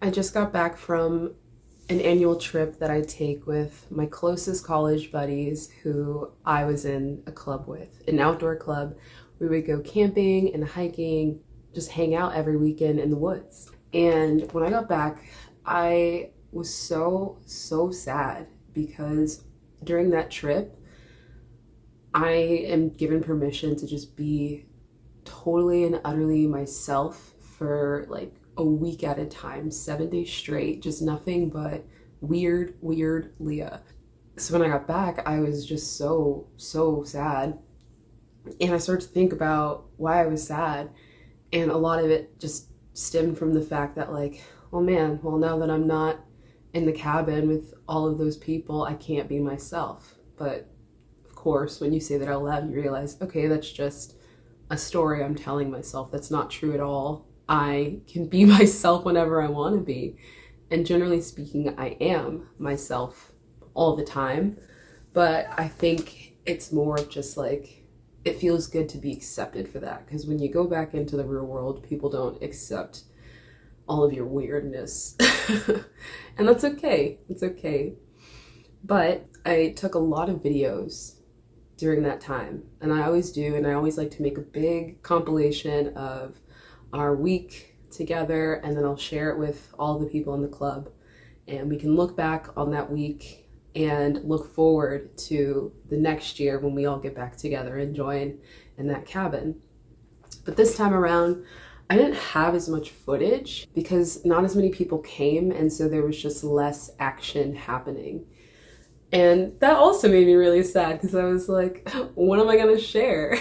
I just got back from an annual trip that I take with my closest college buddies who I was in a club with, an outdoor club. We would go camping and hiking, just hang out every weekend in the woods. And when I got back, I was so sad because during that trip, I am given permission to just be totally and utterly myself for like a week at a time, 7 days straight, just nothing but weird Leah. So when I got back, I was just so sad. And I started to think about why I was sad. And a lot of it just stemmed from the fact that, like, oh man, well, now that I'm not in the cabin with all of those people, I can't be myself. But of course, when you say that out loud, you realize, okay, that's just a story I'm telling myself. That's not true at all. I can be myself whenever I want to be. And generally speaking, I am myself all the time. But I think it's more of just like, it feels good to be accepted for that. Because when you go back into the real world, people don't accept all of your weirdness. And that's okay. It's okay. But I took a lot of videos during that time, and I always do, and I always like to make a big compilation of our week together, and then I'll share it with all the people in the club, and we can look back on that week and look forward to the next year when we all get back together and join in that cabin. But this time around, I didn't have as much footage because not as many people came, and so there was just less action happening. And that also made me really sad because I was like, what am I going to share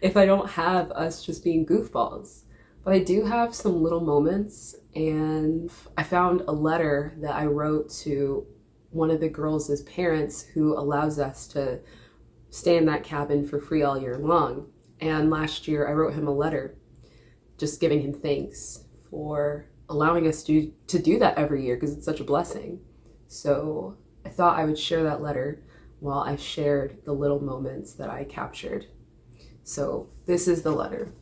if I don't have us just being goofballs? But I do have some little moments, and I found a letter that I wrote to one of the girls' parents who allows us to stay in that cabin for free all year long. And last year I wrote him a letter just giving him thanks for allowing us to do that every year because it's such a blessing. So I thought I would share that letter while I shared the little moments that I captured. So this is the letter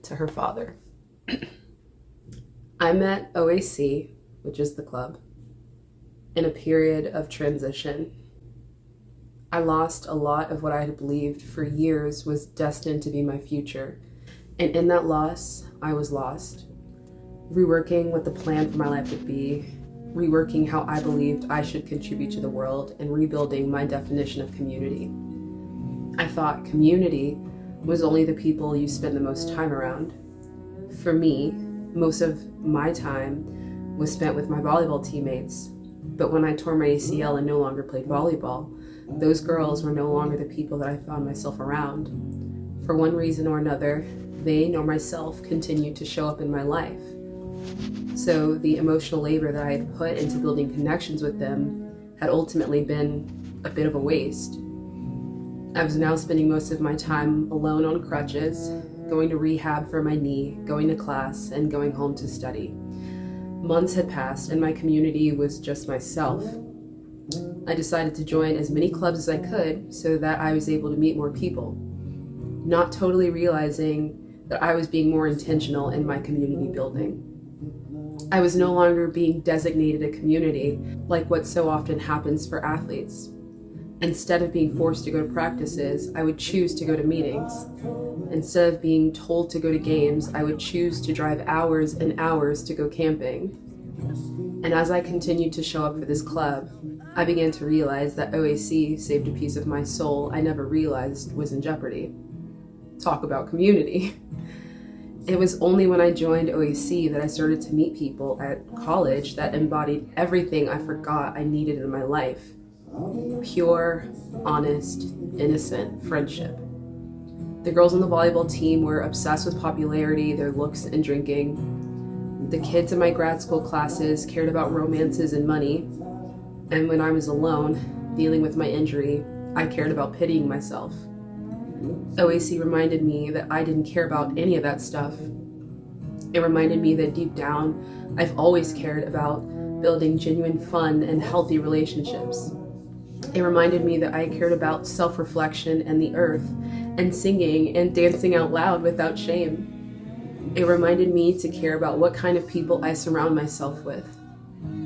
to her father. I met OAC, which is the club, in a period of transition. I lost a lot of what I had believed for years was destined to be my future. And in that loss, I was lost. Reworking what the plan for my life would be, reworking how I believed I should contribute to the world, and rebuilding my definition of community. I thought community was only the people you spend the most time around. For me, most of my time was spent with my volleyball teammates, but when I tore my ACL and no longer played volleyball, those girls were no longer the people that I found myself around. For one reason or another, they nor myself continued to show up in my life. So the emotional labor that I had put into building connections with them had ultimately been a bit of a waste. I was now spending most of my time alone on crutches, going to rehab for my knee, going to class, and going home to study. Months had passed and my community was just myself. I decided to join as many clubs as I could so that I was able to meet more people, not totally realizing that I was being more intentional in my community building. I was no longer being designated a community like what so often happens for athletes. Instead of being forced to go to practices, I would choose to go to meetings. Instead of being told to go to games, I would choose to drive hours and hours to go camping. And as I continued to show up for this club, I began to realize that OAC saved a piece of my soul I never realized was in jeopardy. Talk about community. It was only when I joined OAC that I started to meet people at college that embodied everything I forgot I needed in my life. Pure, honest, innocent friendship. The girls on the volleyball team were obsessed with popularity, their looks, and drinking. The kids in my grad school classes cared about romances and money. And when I was alone, dealing with my injury, I cared about pitying myself. OAC reminded me that I didn't care about any of that stuff. It reminded me that deep down, I've always cared about building genuine fun and healthy relationships. It reminded me that I cared about self-reflection and the earth, and singing and dancing out loud without shame. It reminded me to care about what kind of people I surround myself with.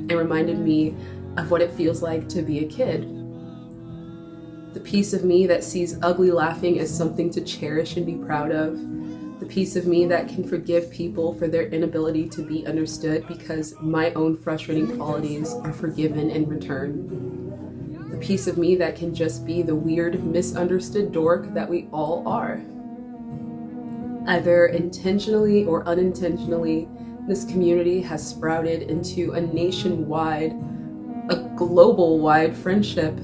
It reminded me of what it feels like to be a kid. The piece of me that sees ugly laughing as something to cherish and be proud of. The piece of me that can forgive people for their inability to be understood because my own frustrating qualities are forgiven in return. The piece of me that can just be the weird, misunderstood dork that we all are. Either intentionally or unintentionally, this community has sprouted into a nationwide, a global-wide friendship.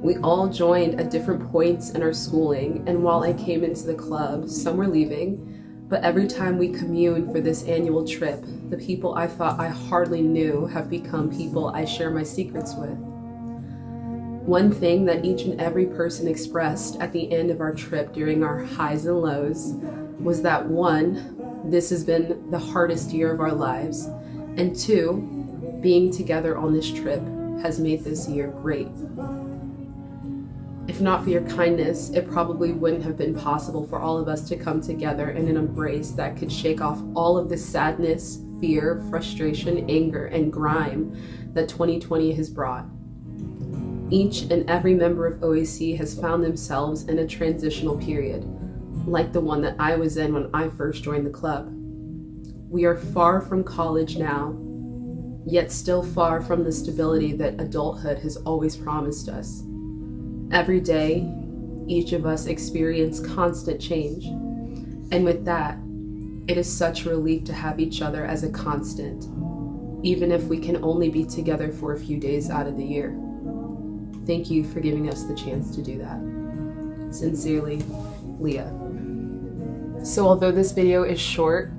We all joined at different points in our schooling, and while I came into the club, some were leaving, but every time we commune for this annual trip, the people I thought I hardly knew have become people I share my secrets with. One thing that each and every person expressed at the end of our trip during our highs and lows was that 1, this has been the hardest year of our lives, and 2, being together on this trip has made this year great. If not for your kindness, it probably wouldn't have been possible for all of us to come together in an embrace that could shake off all of the sadness, fear, frustration, anger, and grime that 2020 has brought. Each and every member of OAC has found themselves in a transitional period, like the one that I was in when I first joined the club. We are far from college now, yet still far from the stability that adulthood has always promised us. Every day, each of us experience constant change, and with that, it is such a relief to have each other as a constant, even if we can only be together for a few days out of the year. Thank you for giving us the chance to do that. Sincerely, Leah. So although this video is short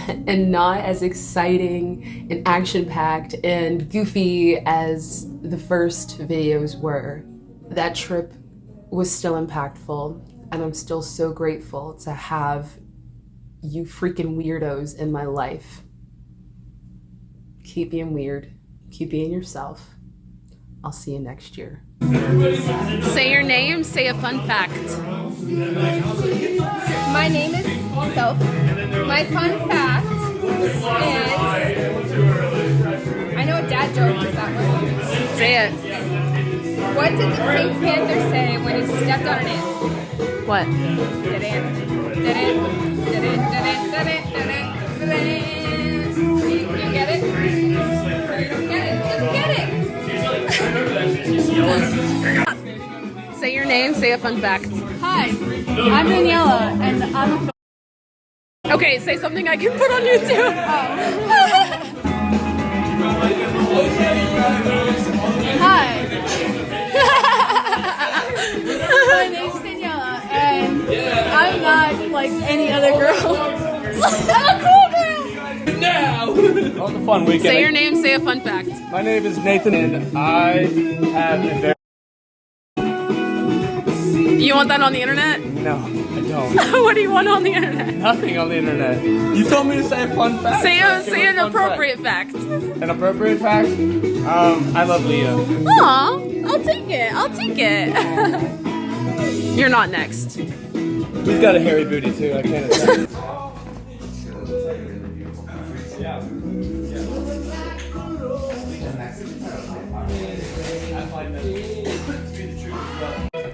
and not as exciting and action-packed and goofy as the first videos were, that trip was still impactful, and I'm still so grateful to have you freaking weirdos in my life. Keep being weird, keep being yourself. I'll see you next year. Say your name, say a fun fact. My name is Soph. My fun fact is, I know a dad joke is that one. Say it. What did the Pink Panther say when he stepped on an ant? What? Did it? You get it? You don't get it? Just get it! Say your name, say a fun fact. Hi, I'm Daniela, and I'm a Okay, say something I can put on YouTube. Hi. My name's Daniela, and I'm not like any other girl. I'm a cool girl! Now! That was a fun weekend. Say your name, say a fun fact. My name is Nathan, and I have a very... You want that on the internet? No, I don't. What do you want on the internet? Nothing on the internet. You told me to say a fun fact. Say so an fun appropriate fact. fact. An appropriate fact? I love Leah. Aw, I'll take it. I'll take it. You're not next. He's got a hairy booty too, I can't attack.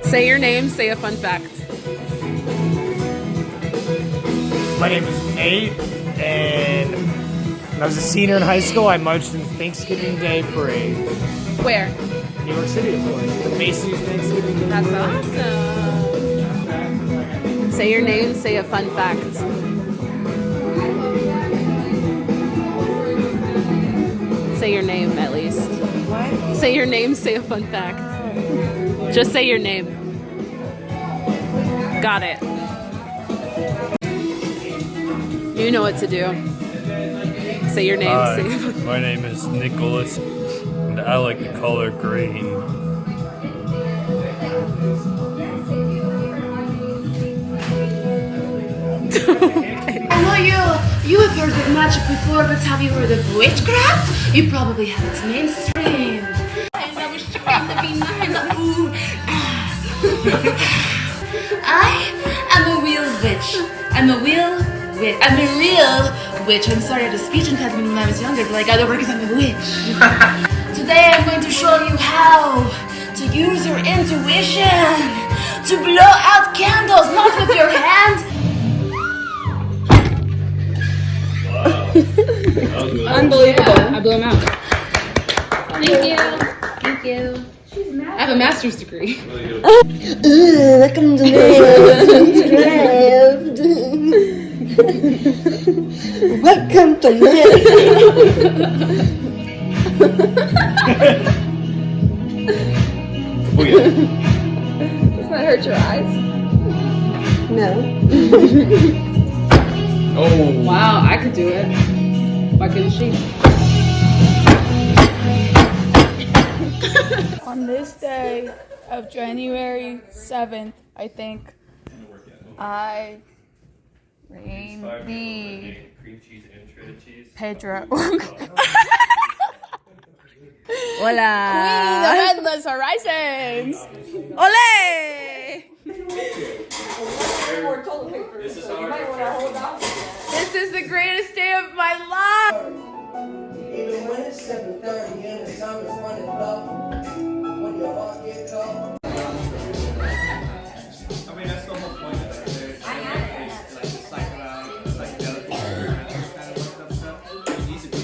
Say your name, say a fun fact. My name is Nate, and when I was a senior in high school, I marched in the Thanksgiving Day Parade. Where? New York City, of course. The Macy's Thanksgiving Day That's Parade. awesome. Say your name, say a fun fact. Say your name, at least. What? Say your name, say a fun fact. Just say your name. Got it. You know what to do. Say your name. Hi, Say your... my name is Nicholas, and I like the color green. I know you have heard of magic before, but have you heard of witchcraft? You probably have its mainstream. And I was trying to be nice. Ooh. I am a real witch. I'm a real witch. I'm a real witch. I'm sorry, I had a speech impediment when I was younger, but I got over because I'm a witch. Today I'm going to show you how to use your intuition to blow out candles, not with your hand. Unbelievable. I blew him out. Thank you. Thank you. I have a master's degree. Welcome to Doesn't that hurt your eyes? No. Oh. Wow, I could do it. Why couldn't she? On this day of January 7th, I think I reign the Cream cheese and shredded cheese. Pedro. Hola. Queen of Endless Horizons. Ole! This is the greatest day of my life. Even when it's 7:30 and the time is running low, when your heart gets cold. I mean, that's the whole point of it. Like the psychedelic experimental kind of worked up stuff. It needs to be.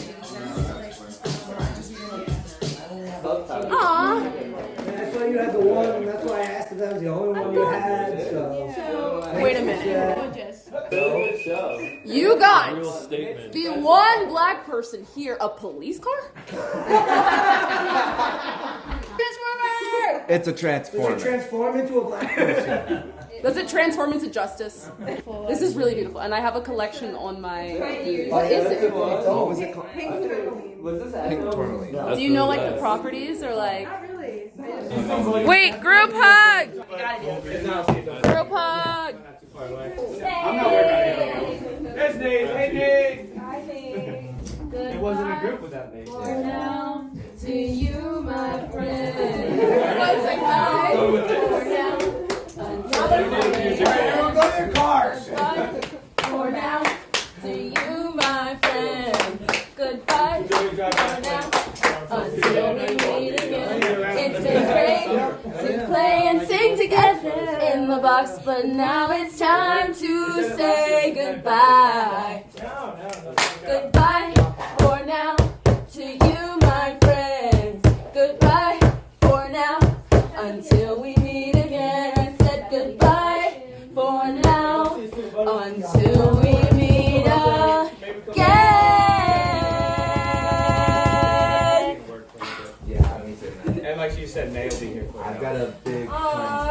That's why you had the one, and that's why I asked if that was the only one you had. So. Wait a minute. Good show. You got Real statement. the one black person here a police car? It's a transformer. Does it transform into a black person? Does it transform into justice? This is really beautiful, and I have a collection on my. What is it? What was it called? Pink tourmaline. Do you know like the properties or like? Wait, group hug! Group hug! I'm not working on anything. There's Nate. Hey, Nate. It wasn't a group without Nate. Now to you, my friend. Everyone go to your cars. For now, to you, my friend. Goodbye. For now, until we meet again. It's been great to play and sing together in the box, but now it's time to say goodbye. Goodbye for now to you, my friend. Goodbye for now until we meet again. I said goodbye for now until we meet again. And like you said, Nate will be here for you. I've got a big cleanse